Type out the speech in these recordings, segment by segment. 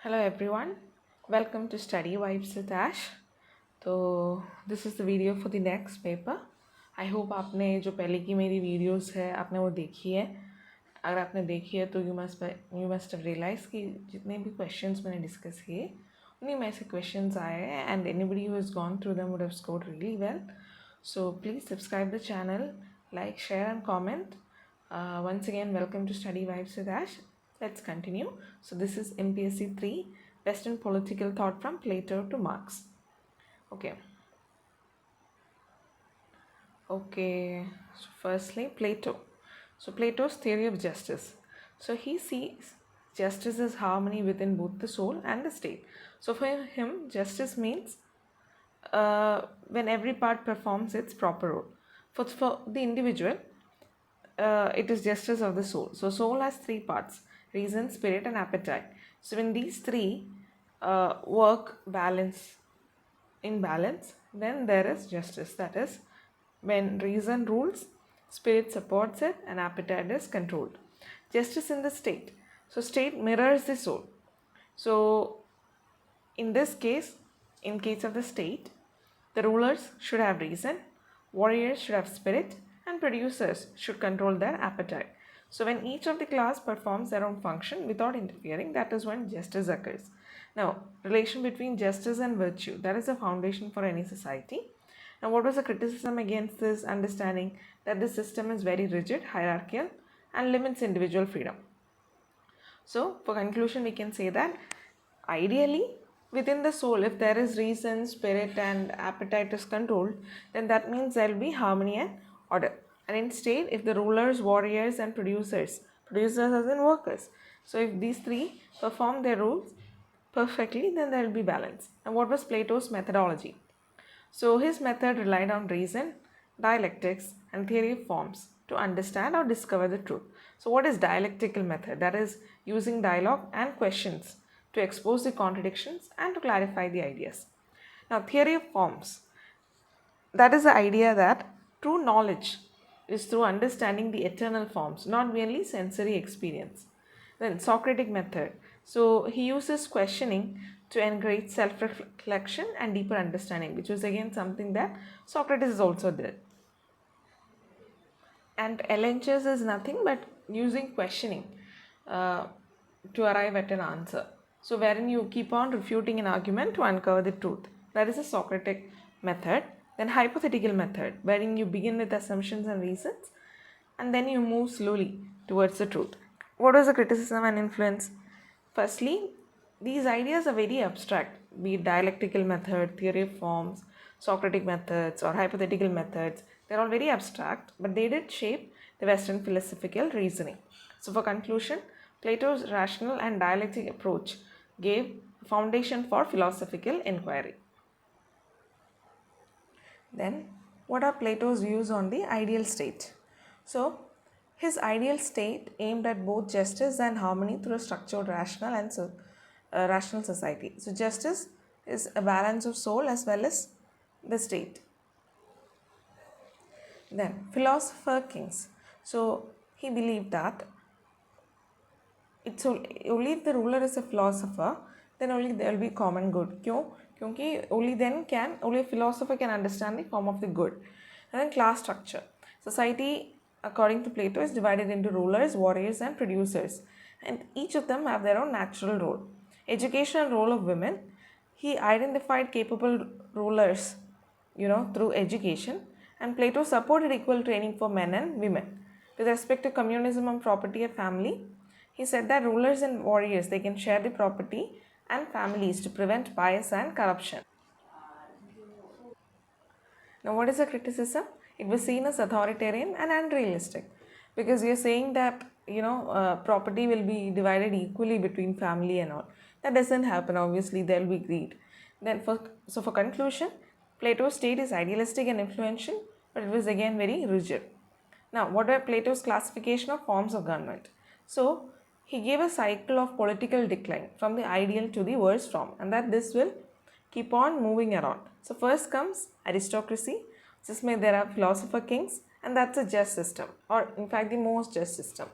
Hello everyone, welcome to Study Vibes with Ash. तो this is the video for the next paper. I hope आपने जो पहले की मेरी वीडियोस है आपने वो देखी है. अगर आपने देखी है तो यू मस्ट हैव रियलाइज कि जितने भी क्वेश्चंस मैंने डिस्कस किए उन्हीं में से क्वेश्चंस आए हैं and anybody who has gone through them would have scored really well. So please subscribe the channel, like, share and comment. Once again, welcome to Study Vibes with Ash. Let's continue. So this is MPSE-003 Western Political Thought from Plato to Marx. Okay. So firstly, Plato. So Plato's theory of justice. So he sees justice as harmony within both the soul and the state. So for him, justice means when every part performs its proper role. For the individual, it is justice of the soul. So soul has three parts: reason, spirit and appetite. So when these three work in balance, then there is justice. That is, when reason rules, spirit supports it and appetite is controlled. Justice in the state. So state mirrors the soul. So in this case, in case of the state, the rulers should have reason, warriors should have spirit, and producers should control their appetite. So when each of the class performs their own function without interfering, that is when justice occurs. Now, relation between justice and virtue, that is the foundation for any society. Now, what was the criticism against this understanding? That the system is very rigid, hierarchical, and limits individual freedom. So, for conclusion, we can say that ideally, within the soul, if there is reason, spirit and appetite is controlled, then that means there will be harmony and order. And instead, if the rulers, warriors and producers as in workers, so if these three perform their roles perfectly, then there will be balance. And what was Plato's methodology? So his method relied on reason, dialectics and theory of forms to understand or discover the truth. So what is dialectical method? That is using dialogue and questions to expose the contradictions and to clarify the ideas. Now, theory of forms, that is the idea that true knowledge is through understanding the eternal forms, not merely sensory experience. Then Socratic method. So he uses questioning to encourage self-reflection and deeper understanding, which was again something that Socrates also did. And Elenchus is nothing but using questioning to arrive at an answer. So wherein you keep on refuting an argument to uncover the truth. That is a Socratic method. Then hypothetical method, wherein you begin with assumptions and reasons and then you move slowly towards the truth. What was the criticism and influence? Firstly, these ideas are very abstract, be it dialectical method, theory of forms, Socratic methods or hypothetical methods. They're all very abstract, but they did shape the Western philosophical reasoning. So for conclusion, Plato's rational and dialectic approach gave foundation for philosophical inquiry. Then, what are Plato's views on the ideal state? So, his ideal state aimed at both justice and harmony through a structured rational society. So, justice is a balance of soul as well as the state. Then, philosopher kings. So, he believed that it's only if the ruler is a philosopher, then only there will be common good. Because only a philosopher can understand the form of the good. And then class structure. Society, according to Plato, is divided into rulers, warriors and producers. And each of them have their own natural role. Educational role of women. He identified capable rulers, through education. And Plato supported equal training for men and women. With respect to communism and property of family, he said that rulers and warriors, they can share the property and families to prevent bias and corruption. Now, what is the criticism? It was seen as authoritarian and unrealistic, because you're saying that property will be divided equally between family and all. That doesn't happen. Obviously, there will be greed. Then, for conclusion, Plato's state is idealistic and influential, but it was again very rigid. Now, what were Plato's classification of forms of government? So, he gave a cycle of political decline from the ideal to the worst form, and that this will keep on moving around. So first comes aristocracy, जिसमें there are philosopher kings, and that's a just system, or in fact the most just system.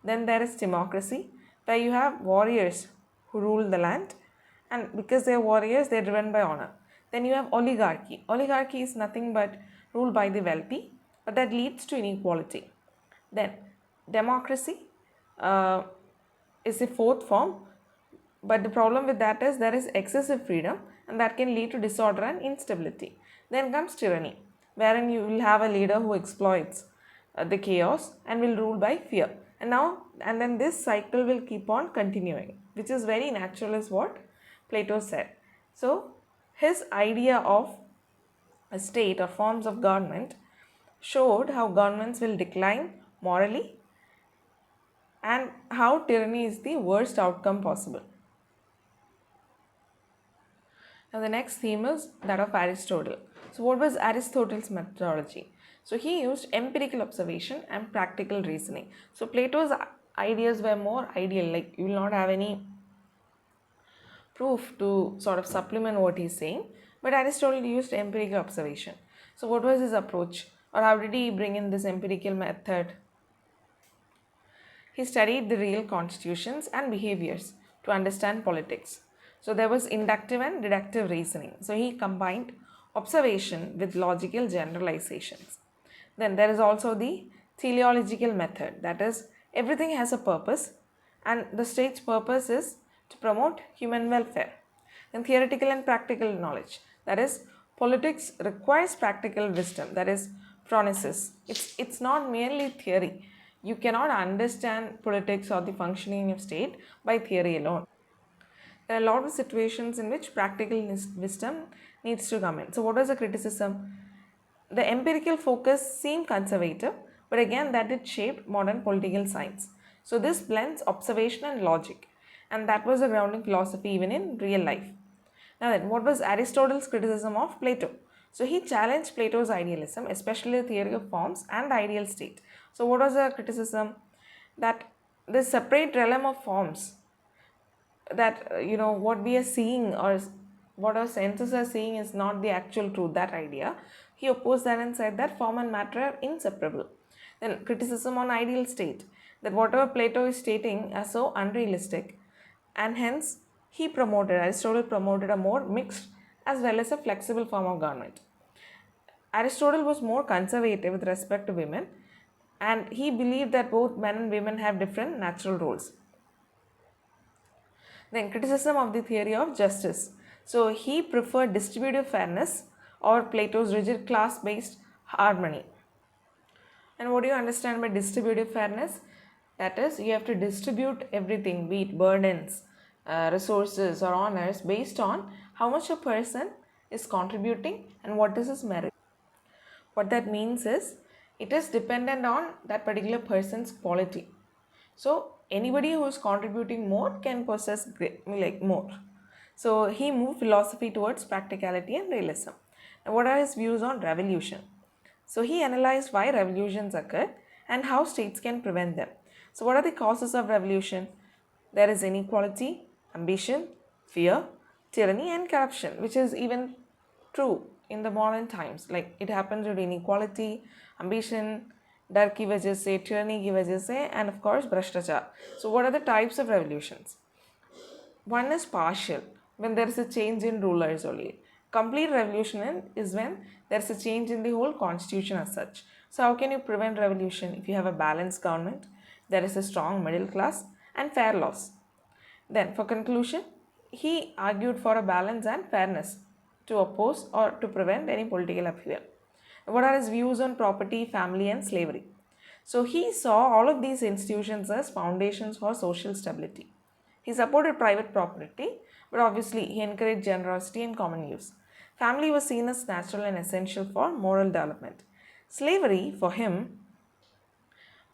Then there is democracy, where you have warriors who rule the land, and because they are warriors, they are driven by honor. Then you have oligarchy. Oligarchy is nothing but rule by the wealthy, but that leads to inequality. Then democracy is the fourth form, but the problem with that is there is excessive freedom, and that can lead to disorder and instability. Then comes tyranny, wherein you will have a leader who exploits the chaos and will rule by fear. And then this cycle will keep on continuing, which is very natural, is what Plato said. So his idea of a state or forms of government showed how governments will decline morally and how tyranny is the worst outcome possible. Now the next theme is that of Aristotle. So what was Aristotle's methodology? So he used empirical observation and practical reasoning. So Plato's ideas were more ideal, like you will not have any proof to sort of supplement what he's saying, but Aristotle used empirical observation. So what was his approach, or how did he bring in this empirical method? He studied the real constitutions and behaviors to understand politics. So there was inductive and deductive reasoning. So he combined observation with logical generalizations. Then there is also the teleological method, that is, everything has a purpose and the state's purpose is to promote human welfare. Then theoretical and practical knowledge, that is, politics requires practical wisdom, that is, phronesis. It's not merely theory. You cannot understand politics or the functioning of state by theory alone. There are a lot of situations in which practical wisdom needs to come in. So what was the criticism? The empirical focus seemed conservative, but again that it shaped modern political science. So this blends observation and logic, and that was a grounding philosophy even in real life. Now then, what was Aristotle's criticism of Plato? So he challenged Plato's idealism, especially the theory of forms and the ideal state. So what was the criticism? That this separate realm of forms, that what we are seeing or what our senses are seeing is not the actual truth, that idea. He opposed that and said that form and matter are inseparable. Then criticism on ideal state, that whatever Plato is stating are so unrealistic, and hence Aristotle promoted a more mixed as well as a flexible form of government. Aristotle was more conservative with respect to women, and he believed that both men and women have different natural roles. Then criticism of the theory of justice. So he preferred distributive fairness or Plato's rigid class-based harmony. And what do you understand by distributive fairness? That is, you have to distribute everything, be it burdens, resources or honors, based on how much a person is contributing and what is his merit. What that means is, it is dependent on that particular person's quality. So anybody who is contributing more can possess more. So he moved philosophy towards practicality and realism. Now what are his views on revolution? So he analyzed why revolutions occur and how states can prevent them. So what are the causes of revolution? There is inequality, ambition, fear, tyranny and corruption, which is even true in the modern times. Like it happens with inequality, ambition, डर की वजह से, tyranny की वजह से, and of course भ्रष्टाचार. So what are the types of revolutions? One is partial, when there is a change in rulers only. Complete revolution is when there is a change in the whole constitution as such. So how can you prevent revolution? If you have a balanced government, there is a strong middle class and fair laws. Then for conclusion, he argued for a balance and fairness to oppose or to prevent any political upheaval. What are his views on property, family and slavery? So he saw all of these institutions as foundations for social stability. He supported private property, but obviously he encouraged generosity and common use. Family was seen as natural and essential for moral development. Slavery for him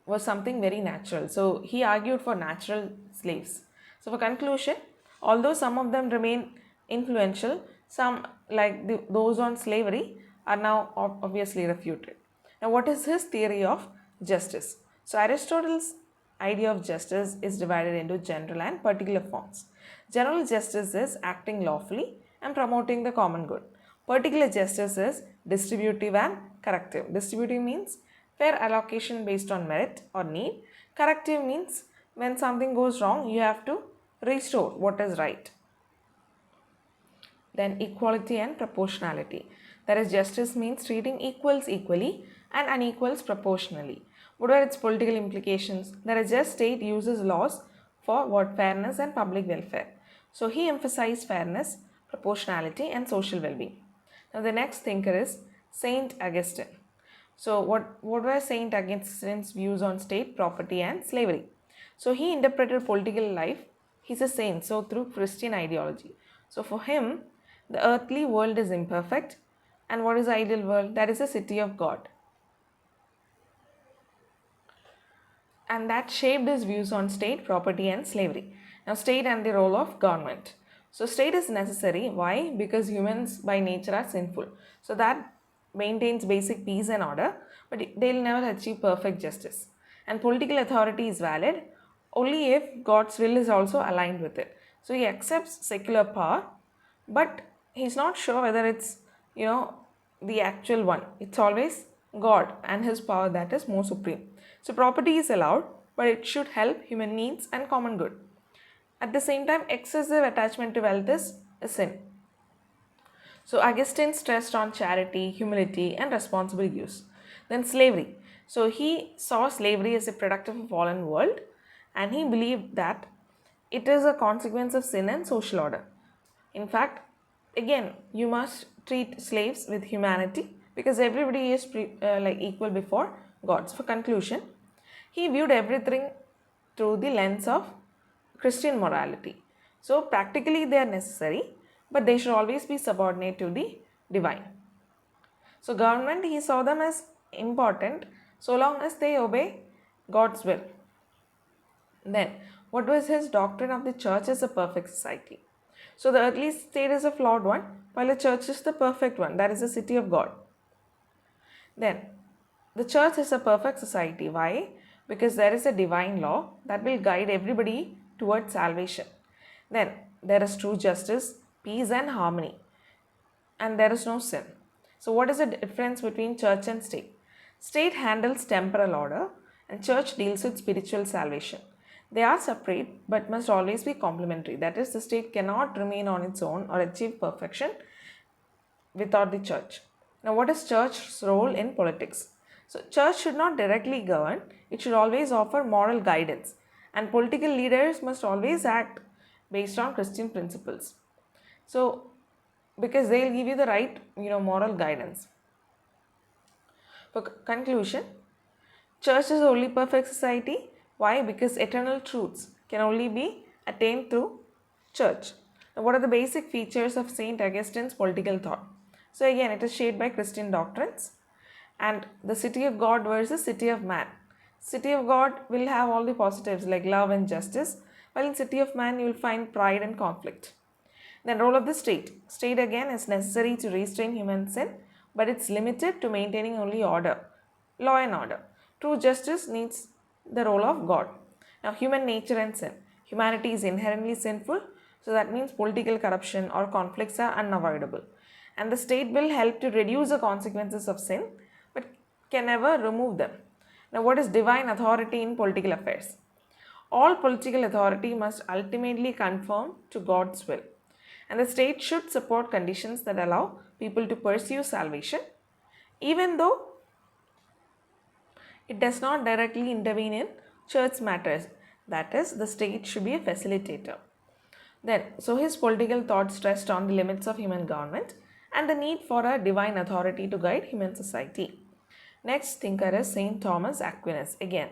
was something very natural. So he argued for natural slaves. So for conclusion, although some of them remain influential, some like those on slavery are now obviously refuted. Now what is his theory of justice? So Aristotle's idea of justice is divided into general and particular forms. General justice is acting lawfully and promoting the common good. Particular justice is distributive and corrective. Distributive means fair allocation based on merit or need. Corrective means when something goes wrong, you have to restore what is right. Then equality and proportionality. That is, justice means treating equals equally and unequals proportionally. What are its political implications? That a just state uses laws for what? Fairness and public welfare. So he emphasized fairness, proportionality and social well-being. Now the next thinker is Saint Augustine. So what were Saint Augustine's views on state, property and slavery? So he interpreted political life, he's a saint, so through Christian ideology. So for him, the earthly world is imperfect, and what is the ideal world? That is a city of God. And that shaped his views on state, property and slavery. Now state and the role of government. So state is necessary. Why? Because humans by nature are sinful. So that maintains basic peace and order, but they'll never achieve perfect justice. And political authority is valid only if God's will is also aligned with it. So he accepts secular power, but he's not sure whether it's, the actual one. It's always God and his power that is more supreme. So property is allowed, but it should help human needs and common good. At the same time, excessive attachment to wealth is a sin. So Augustine stressed on charity, humility and responsible use. Then slavery. So he saw slavery as a product of a fallen world, and he believed that it is a consequence of sin and social order. In fact, again, you must treat slaves with humanity because everybody is equal before God. So for conclusion, he viewed everything through the lens of Christian morality. So practically they are necessary, but they should always be subordinate to the divine. So government, he saw them as important so long as they obey God's will. Then, what was his doctrine of the church as a perfect society? So the earthly state is a flawed one, while the church is the perfect one, that is the city of God. Then, the church is a perfect society. Why? Because there is a divine law that will guide everybody towards salvation. Then, there is true justice, peace and harmony, and there is no sin. So what is the difference between church and state? State handles temporal order and church deals with spiritual salvation. They are separate but must always be complementary. That is, the state cannot remain on its own or achieve perfection without the church. Now, what is church's role in politics? So, church should not directly govern. It should always offer moral guidance, and political leaders must always act based on Christian principles. So, because they will give you the right, moral guidance. For conclusion, church is the only perfect society. Why? Because eternal truths can only be attained through church. Now, what are the basic features of Saint Augustine's political thought? So again, it is shaped by Christian doctrines and the city of God versus city of man. City of God will have all the positives like love and justice, while in city of man you will find pride and conflict. Then role of the state. State again is necessary to restrain human sin, but it's limited to maintaining only order, law and order. True justice needs the role of God. Now, human nature and sin. Humanity is inherently sinful, so that means political corruption or conflicts are unavoidable. And the state will help to reduce the consequences of sin, but can never remove them. Now, what is divine authority in political affairs? All political authority must ultimately conform to God's will. And the state should support conditions that allow people to pursue salvation, even though it does not directly intervene in church matters. That is, the state should be a facilitator. Then, so his political thought stressed on the limits of human government and the need for a divine authority to guide human society. Next thinker is Saint Thomas Aquinas. Again,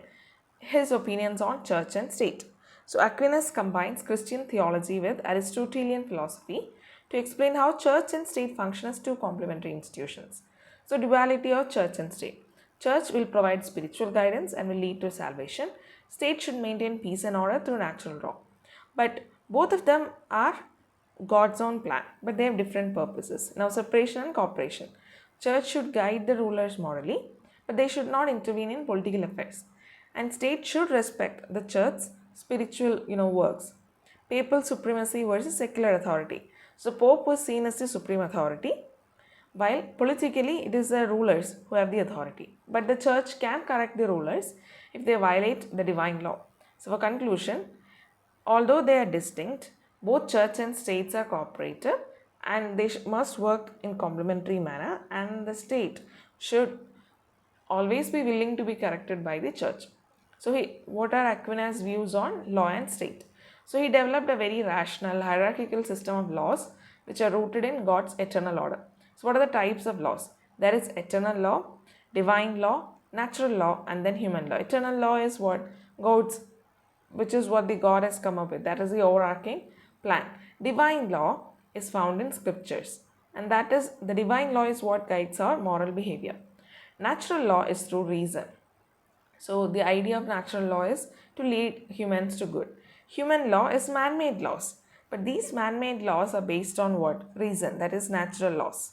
his opinions on church and state. So Aquinas combines Christian theology with Aristotelian philosophy to explain how church and state function as two complementary institutions. So duality of church and state. Church will provide spiritual guidance and will lead to salvation. State should maintain peace and order through natural law. But both of them are God's own plan, but they have different purposes. Now, separation and cooperation. Church should guide the rulers morally, but they should not intervene in political affairs. And state should respect the church's spiritual, works. Papal supremacy versus secular authority. So, Pope was seen as the supreme authority, while politically it is the rulers who have the authority. But the church can correct the rulers if they violate the divine law. So for conclusion, Although they are distinct, both church and states are cooperative and they must work in complementary manner, and the state should always be willing to be corrected by the church. So what are Aquinas' views on law and state? So he developed a very rational hierarchical system of laws which are rooted in God's eternal order. So what are the types of laws? There is eternal law, divine law, natural law, and then human law. Eternal law is what? God's, which is what the God has come up with. That is the overarching plan. Divine law is found in scriptures, and that is the divine law is what guides our moral behavior. Natural law is through reason. So the idea of natural law is to lead humans to good. Human law is man-made laws, but these man-made laws are based on what? Reason, that is natural laws.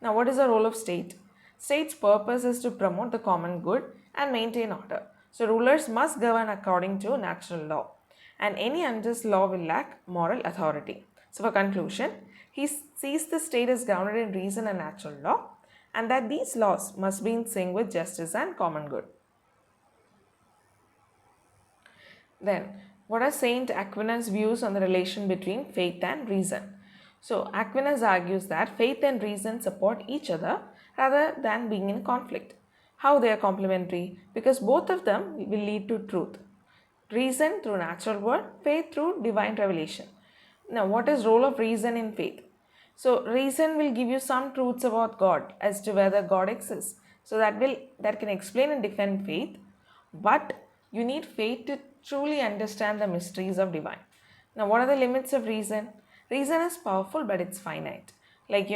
Now, what is the role of state? State's purpose is to promote the common good and maintain order. So rulers must govern according to natural law, and any unjust law will lack moral authority. So for conclusion, he sees the state as grounded in reason and natural law, and that these laws must be in sync with justice and common good. Then, what are Saint Aquinas' views on the relation between faith and reason? So, Aquinas argues that faith and reason support each other rather than being in conflict. How they are complementary? Because both of them will lead to truth. Reason through natural world, faith through divine revelation. Now, what is role of reason in faith? So, reason will give you some truths about God as to whether God exists. So that can explain and defend faith, but you need faith to truly understand the mysteries of divine. Now, what are the limits of reason? Reason is powerful, but it's finite. Like,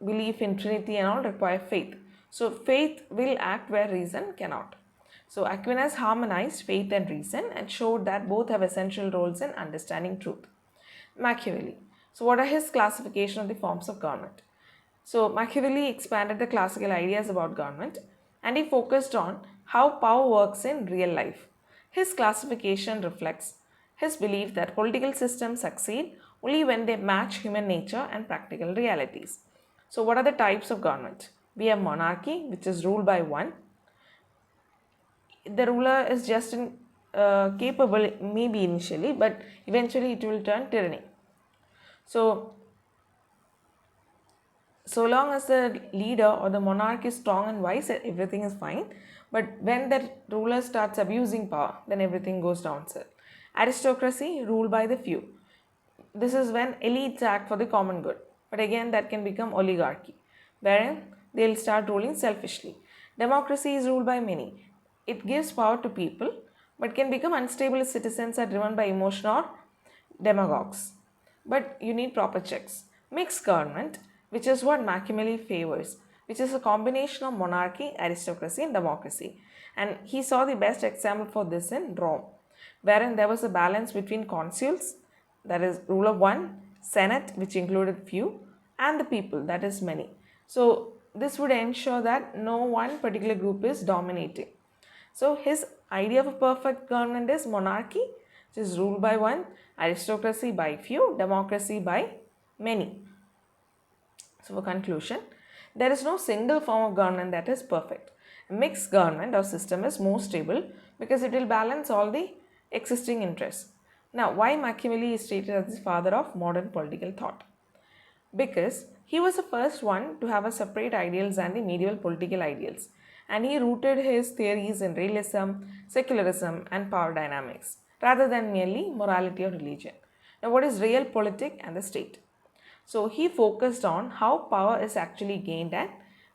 belief in Trinity and all require faith. So, faith will act where reason cannot. So, Aquinas harmonized faith and reason and showed that both have essential roles in understanding truth. Machiavelli. So, what are his classification of the forms of government? So, Machiavelli expanded the classical ideas about government and he focused on how power works in real life. His classification reflects his belief that political systems succeed only when they match human nature and practical realities. So, what are the types of government? We have monarchy, which is ruled by one. The ruler is just capable, maybe initially, but eventually it will turn tyranny. So long as the leader or the monarch is strong and wise, everything is fine. But when the ruler starts abusing power, then everything goes downhill. Aristocracy, ruled by the few. This is when elites act for the common good. But again, that can become oligarchy, wherein they'll start ruling selfishly. Democracy is ruled by many. It gives power to people, but can become unstable if citizens are driven by emotion or demagogues. But you need proper checks. Mixed government, which is what Machiavelli favors, which is a combination of monarchy, aristocracy and democracy. And he saw the best example for this in Rome, wherein there was a balance between consuls, that is rule of one, senate, which included few, and the people, that is many. So this would ensure that no one particular group is dominating. So his idea of a perfect government is monarchy, which is ruled by one, aristocracy by few, democracy by many. So for conclusion, there is no single form of government that is perfect. A mixed government or system is more stable because it will balance all the existing interests. Now, why Machiavelli is stated as the father of modern political thought? Because he was the first one to have a separate ideals than the medieval political ideals, and he rooted his theories in realism, secularism and power dynamics rather than merely morality or religion. Now, what is real politic and the state? So he focused on how power is actually gained and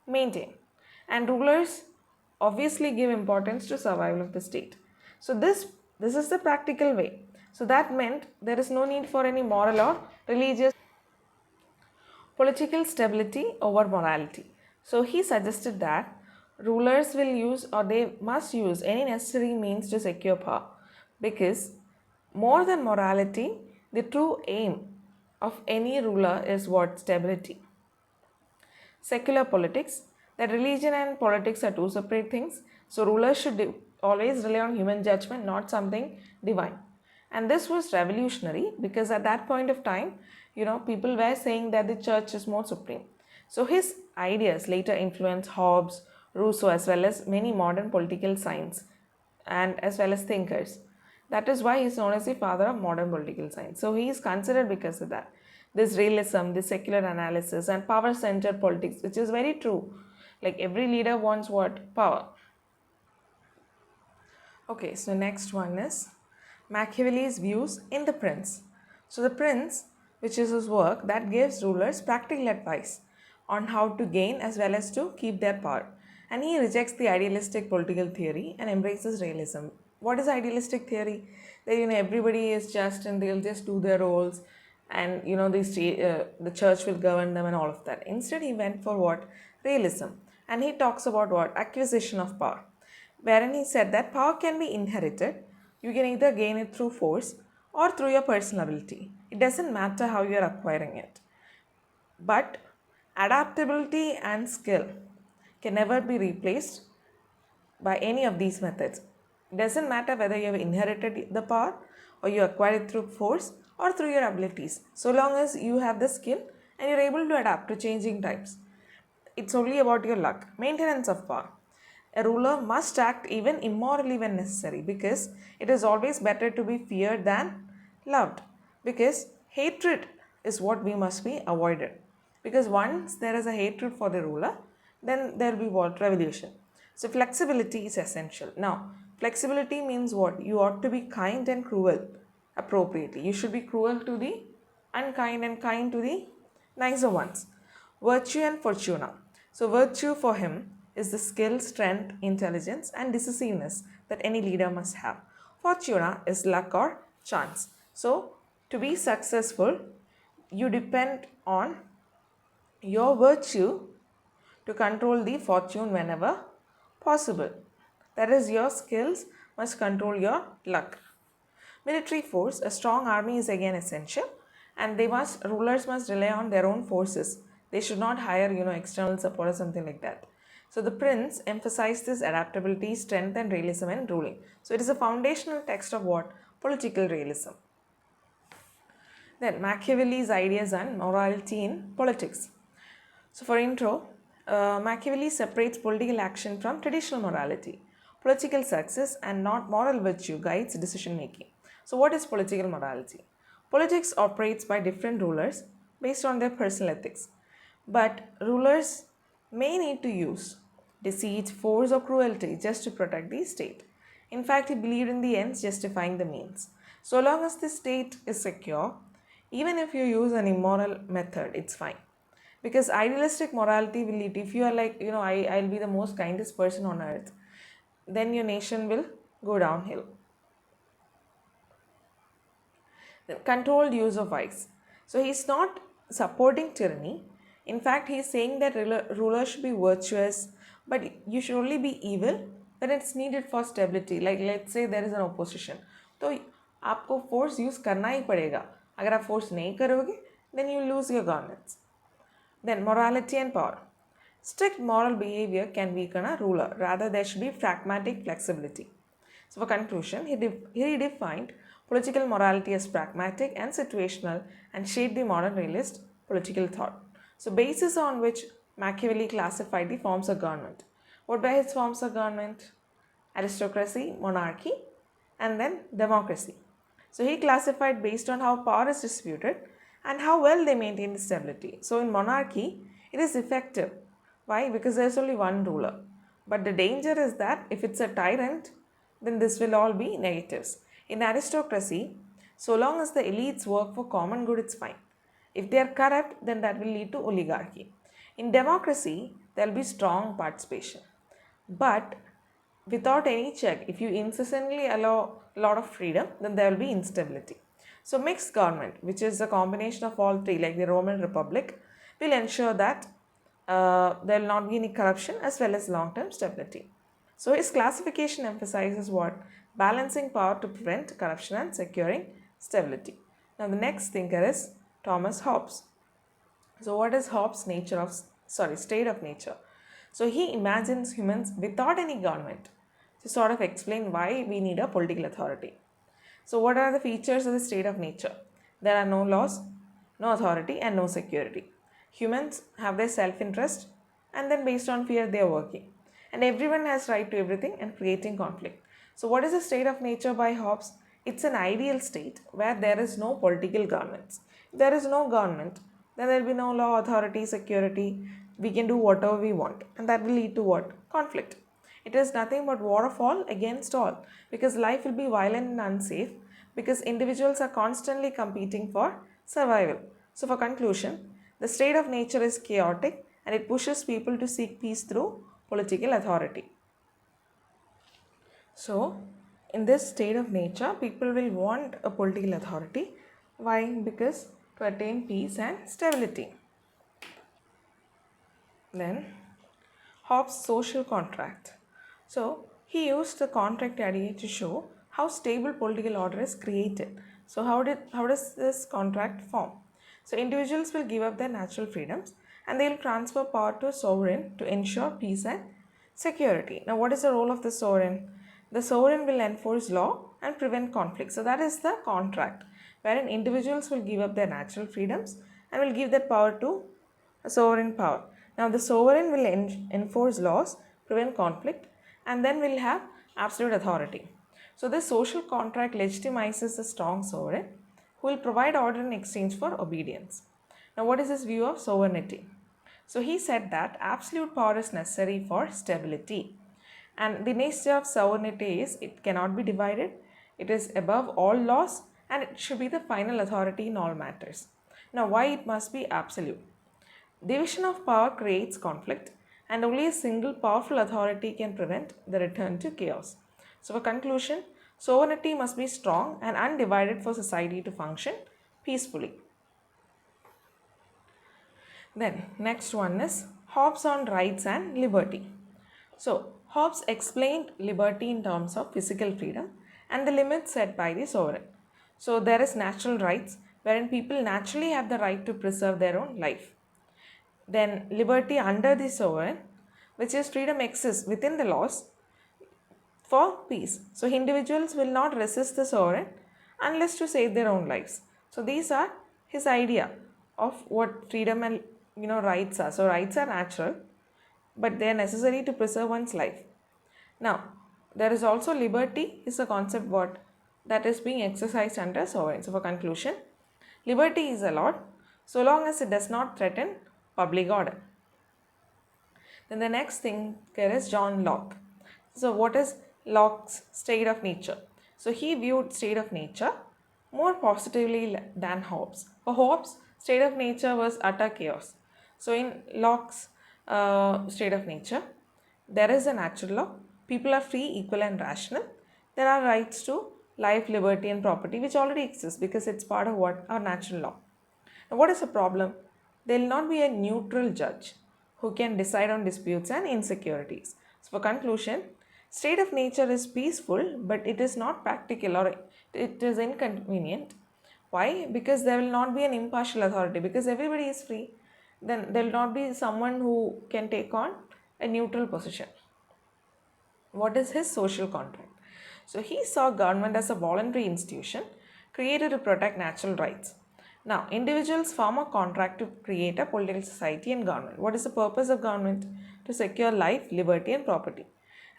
maintained, and rulers obviously give importance to survival of the state. So this is the practical way. So that meant there is no need for any moral or religious political stability over morality. So he suggested that rulers will use or they must use any necessary means to secure power, because more than morality, the true aim of any ruler is what? Stability. Secular politics, that religion and politics are two separate things. So rulers should always rely on human judgment, not something divine. And this was revolutionary because at that point of time, people were saying that the church is more supreme. So his ideas later influenced Hobbes, Rousseau, as well as many modern political science and as well as thinkers. That is why he is known as the father of modern political science. So he is considered because of that. This realism, this secular analysis, and power-centered politics, which is very true. Like every leader wants what? Power. Okay, so next one is Machiavelli's views in The Prince. So The Prince, which is his work that gives rulers practical advice on how to gain as well as to keep their power. And he rejects the idealistic political theory and embraces realism. What is idealistic theory? That everybody is just and they'll just do their roles, and the church will govern them and all of that. Instead, he went for what? Realism. And he talks about what? Acquisition of power, wherein he said that power can be inherited. You can either gain it through force or through your personal ability. It doesn't matter how you are acquiring it. But adaptability and skill can never be replaced by any of these methods. It doesn't matter whether you have inherited the power or you acquire it through force or through your abilities, so long as you have the skill and you're able to adapt to changing times. It's only about your luck. Maintenance of power. A ruler must act even immorally when necessary, because it is always better to be feared than loved, because hatred is what we must be avoided. Because once there is a hatred for the ruler, then there will be what? Revolution. So flexibility is essential. Now, flexibility means what? You ought to be kind and cruel appropriately. You should be cruel to the unkind and kind to the nicer ones. Virtue and fortuna. So virtue for him is the skill, strength, intelligence and decisiveness that any leader must have. Fortuna is luck or chance. So to be successful, you depend on your virtue to control the fortune whenever possible. That is, your skills must control your luck. Military force. A strong army is again essential, and rulers must rely on their own forces. They should not hire external support or something like that. So the Prince emphasized this adaptability, strength and realism in ruling. So it is a foundational text of what? Political realism. Then Machiavelli's ideas on morality in politics. So for intro, Machiavelli separates political action from traditional morality. Political success and not moral virtue guides decision making. So what is political morality? Politics operates by different rulers based on their personal ethics. But rulers may need to use deceit, force or cruelty just to protect the state. In fact, he believed in the ends justifying the means. So long as the state is secure, even if you use an immoral method, it's fine. Because idealistic morality will lead, if you are like, I'll be the most kindest person on earth, then your nation will go downhill. Then controlled use of vice. So he's not supporting tyranny. In fact, he's saying that rulers should be virtuous, but you should only be evil when it's needed for stability. Like let's say there is an opposition, तो आपको force use करना ही पड़ेगा. अगर आप force नहीं करोगे, then you lose your governance. Then morality and power. Strict moral behavior can weaken a ruler. Rather, there should be pragmatic flexibility. So for conclusion, he redefined political morality as pragmatic and situational and shaped the modern realist political thought. So basis on which Machiavelli classified the forms of government. What were his forms of government? Aristocracy, monarchy, and then democracy. So he classified based on how power is distributed and how well they maintain stability. So in monarchy, it is effective. Why? Because there is only one ruler. But the danger is that if it's a tyrant, then this will all be negatives. In aristocracy, so long as the elites work for common good, it's fine. If they are corrupt, then that will lead to oligarchy. In democracy, there will be strong participation. But without any check, if you incessantly allow a lot of freedom, then there will be instability. So mixed government, which is a combination of all three, like the Roman Republic, will ensure that there will not be any corruption as well as long-term stability. So his classification emphasizes what? Balancing power to prevent corruption and securing stability. Now the next thinker is Thomas Hobbes. So what is Hobbes' state of nature? So he imagines humans without any government to sort of explain why we need a political authority. So what are the features of the state of nature? There are no laws, no authority and no security. Humans have their self-interest and then based on fear they are working. And everyone has right to everything and creating conflict. So what is the state of nature by Hobbes? it's an ideal state where there is no political governance. If there is no government, then there will be no law, authority, security. We can do whatever we want, and that will lead to what? Conflict. It is nothing but war of all against all, because life will be violent and unsafe, because individuals are constantly competing for survival. So, for conclusion, the state of nature is chaotic and it pushes people to seek peace through political authority. So, in this state of nature, people will want a political authority. Why? Because to attain peace and stability. Then, Hobbes' social contract. So, he used the contract idea to show how stable political order is created. So, how does this contract form? So, individuals will give up their natural freedoms and they will transfer power to a sovereign to ensure peace and security. Now, what is the role of the sovereign? The sovereign will enforce law and prevent conflict. So, that is the contract wherein individuals will give up their natural freedoms and will give that power to a sovereign power. Now, the sovereign will enforce laws, prevent conflict, and then will have absolute authority. So, this social contract legitimizes a strong sovereign who will provide order in exchange for obedience. Now, what is his view of sovereignty? So, he said that absolute power is necessary for stability. And the nature of sovereignty is it cannot be divided, it is above all laws, and it should be the final authority in all matters. Now, why it must be absolute? Division of power creates conflict, and only a single powerful authority can prevent the return to chaos. So, for conclusion, sovereignty must be strong and undivided for society to function peacefully. Then, next one is Hobbes on rights and liberty. So, Hobbes explained liberty in terms of physical freedom and the limits set by the sovereign. So, there is natural rights wherein people naturally have the right to preserve their own life. Then liberty under the sovereign, which is freedom exists within the laws for peace. So, individuals will not resist the sovereign unless to save their own lives. So, these are his idea of what freedom and rights are. So, rights are natural, but they are necessary to preserve one's life. Now, there is also liberty is a concept that is being exercised under sovereign. So, for conclusion, liberty is allowed so long as it does not threaten public order. Then the next thinker is John Locke. So, what is Locke's state of nature? So, he viewed state of nature more positively than Hobbes. For Hobbes, state of nature was utter chaos. So, in Locke's state of nature, there is a natural law. People are free, equal, and rational. There are rights to life, liberty, and property, which already exist because it's part of what our natural law. Now, what is the problem? There will not be a neutral judge who can decide on disputes and insecurities. So, for conclusion, state of nature is peaceful, but it is not practical or it is inconvenient. Why? Because there will not be an impartial authority, because everybody is free. Then there will not be someone who can take on a neutral position. What is his social contract? So, he saw government as a voluntary institution created to protect natural rights. Now, individuals form a contract to create a political society and government. What is the purpose of government? To secure life, liberty, and property.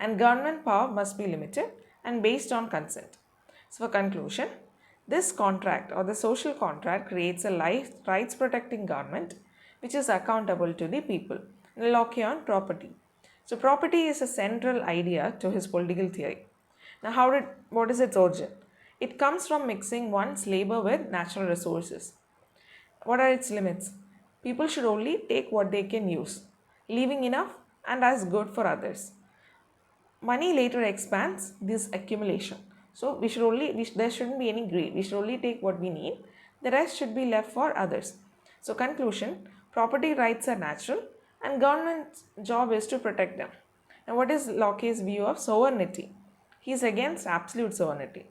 And government power must be limited and based on consent. So, for conclusion, this contract or the social contract creates a rights protecting government which is accountable to the people. Lockean property. So, property is a central idea to his political theory. Now, what is its origin? It comes from mixing one's labor with natural resources. What are its limits? People should only take what they can use, leaving enough and as good for others. Money later expands this accumulation. So, there shouldn't be any greed. We should only take what we need. The rest should be left for others. So, conclusion, property rights are natural and government's job is to protect them. Now, what is Locke's view of sovereignty? He is against absolute sovereignty.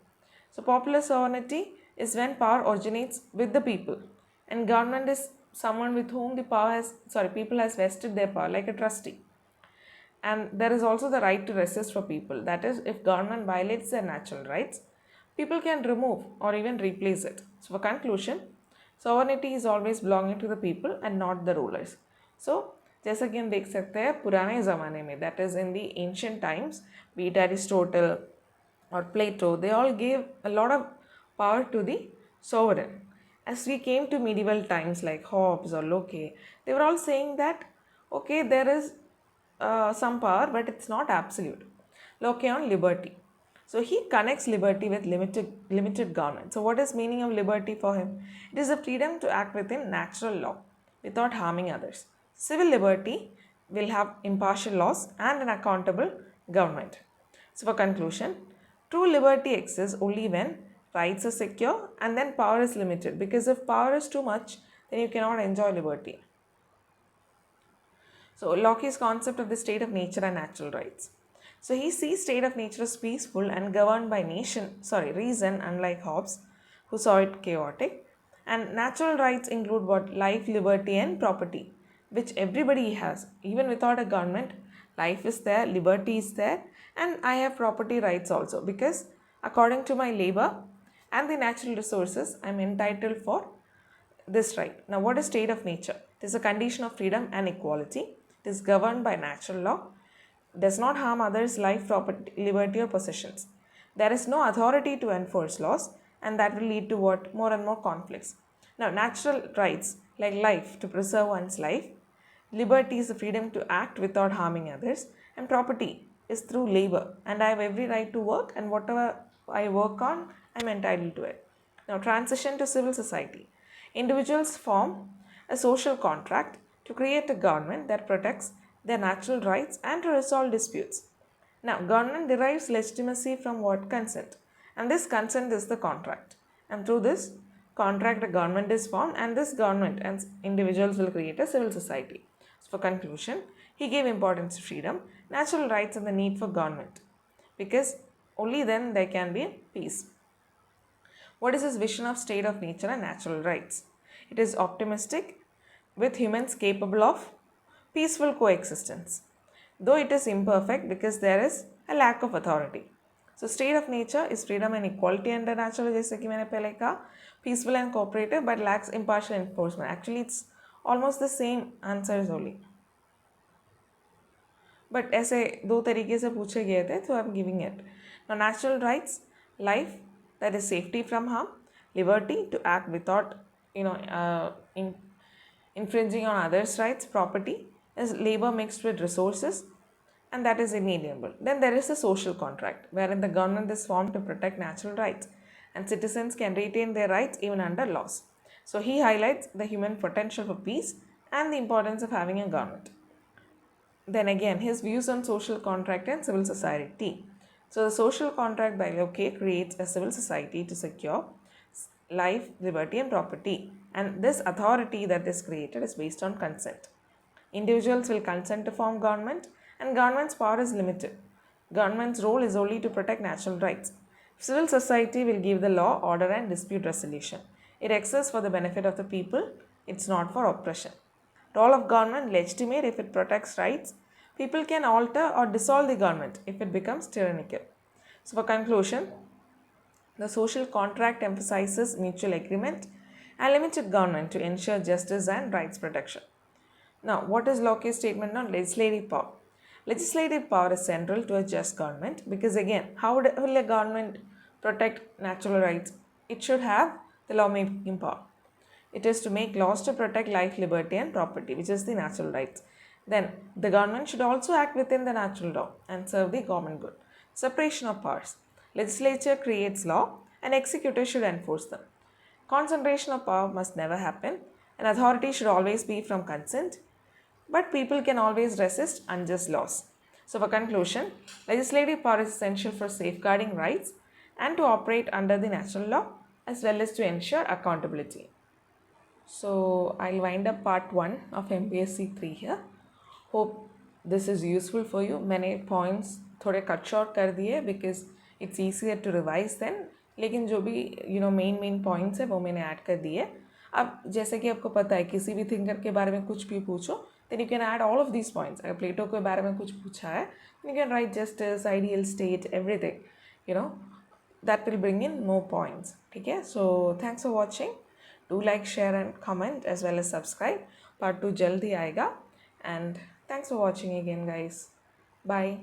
So, popular sovereignty is when power originates with the people, and government is someone with whom people has vested their power, like a trustee. And there is also the right to resist for people. That is, if government violates their natural rights, people can remove or even replace it. So, for conclusion, sovereignty is always belonging to the people and not the rulers. So, जैसा कि हम देख सकते हैं पुराने ज़माने में, that is in the ancient times, be it Aristotle, or Plato, they all gave a lot of power to the sovereign. As we came to medieval times like Hobbes or Locke, they were all saying that okay, there is some power, but it's not absolute. Locke on liberty. So he connects liberty with limited government. So what is meaning of liberty for him? It is the freedom to act within natural law without harming others. Civil liberty will have impartial laws and an accountable government. So for conclusion, true liberty exists only when rights are secure and then power is limited, because if power is too much, then you cannot enjoy liberty. So Locke's concept of the state of nature and natural rights. So he sees state of nature as peaceful and governed by reason, unlike Hobbes, who saw it chaotic. And natural rights include what? Life, liberty and property, which everybody has. Even without a government, life is there, liberty is there, and I have property rights also, because according to my labor and the natural resources, I am entitled for this right. Now, what is state of nature? It is a condition of freedom and equality. It is governed by natural law, does not harm others' life, property, liberty or possessions. There is no authority to enforce laws, and that will lead to what? More and more conflicts. Now, natural rights like life, to preserve one's life, liberty is the freedom to act without harming others, and property is through labor, and I have every right to work, and whatever I work on, I am entitled to it. Now, transition to civil society. Individuals form a social contract to create a government that protects their natural rights and to resolve disputes. Now, government derives legitimacy from what? Consent. And this consent is the contract. And through this contract, a government is formed, and this government and individuals will create a civil society. So, for conclusion, he gave importance to freedom, natural rights, and the need for government, because only then there can be peace. What is his vision of state of nature and natural rights? It is optimistic, with humans capable of peaceful coexistence, though it is imperfect because there is a lack of authority. So state of nature is freedom and equality under natural, जैसे कि मैंने पहले कहा, peaceful and cooperative but lacks impartial enforcement. Actually, it's almost the same answers only. But ऐसे दो तरीके से पूछे गए थे, so I'm giving it. Now, natural rights, life, that is safety from harm, liberty to act without, infringing on others' rights, property is labor mixed with resources, and that is inalienable. Then there is a social contract, wherein the government is formed to protect natural rights, and citizens can retain their rights even under laws. So he highlights the human potential for peace and the importance of having a government. Then again, his views on social contract and civil society. So the social contract by Locke creates a civil society to secure life, liberty and property. And this authority that is created is based on consent. Individuals will consent to form government, and government's power is limited. Government's role is only to protect natural rights. Civil society will give the law, order and dispute resolution. It exists for the benefit of the people. It's not for oppression. Role of government legitimate if it protects rights. People can alter or dissolve the government if it becomes tyrannical. So for conclusion, the social contract emphasizes mutual agreement and limited government to ensure justice and rights protection. Now, what is Locke's statement on legislative power? Legislative power is central to a just government, because again, how will a government protect natural rights? It should have the lawmaking power. It is to make laws to protect life, liberty and property, which is the natural rights. Then the government should also act within the natural law and serve the common good. Separation of powers. Legislature creates law and executors should enforce them. Concentration of power must never happen, and authority should always be from consent, but people can always resist unjust laws. So for conclusion, legislative power is essential for safeguarding rights and to operate under the natural law, as well as to ensure accountability. So I'll wind up part 1 of MPSE-3 here. Hope this is useful for you. मैंने points थोड़े cut short कर दिए because it's easier to revise then. लेकिन जो भी main points है वो मैंने add कर दिए. अब जैसे कि आपको पता है किसी भी thinker के बारे में कुछ भी पूछो, then you can add all of these points. अगर प्लेटो के बारे में कुछ पूछा है, you can write justice, ideal state, everything. That will bring in more points. ठीक है? So thanks for watching. Do like, share and comment as well as subscribe. Part 2 जल्दी आएगा. And thanks for watching again guys. Bye.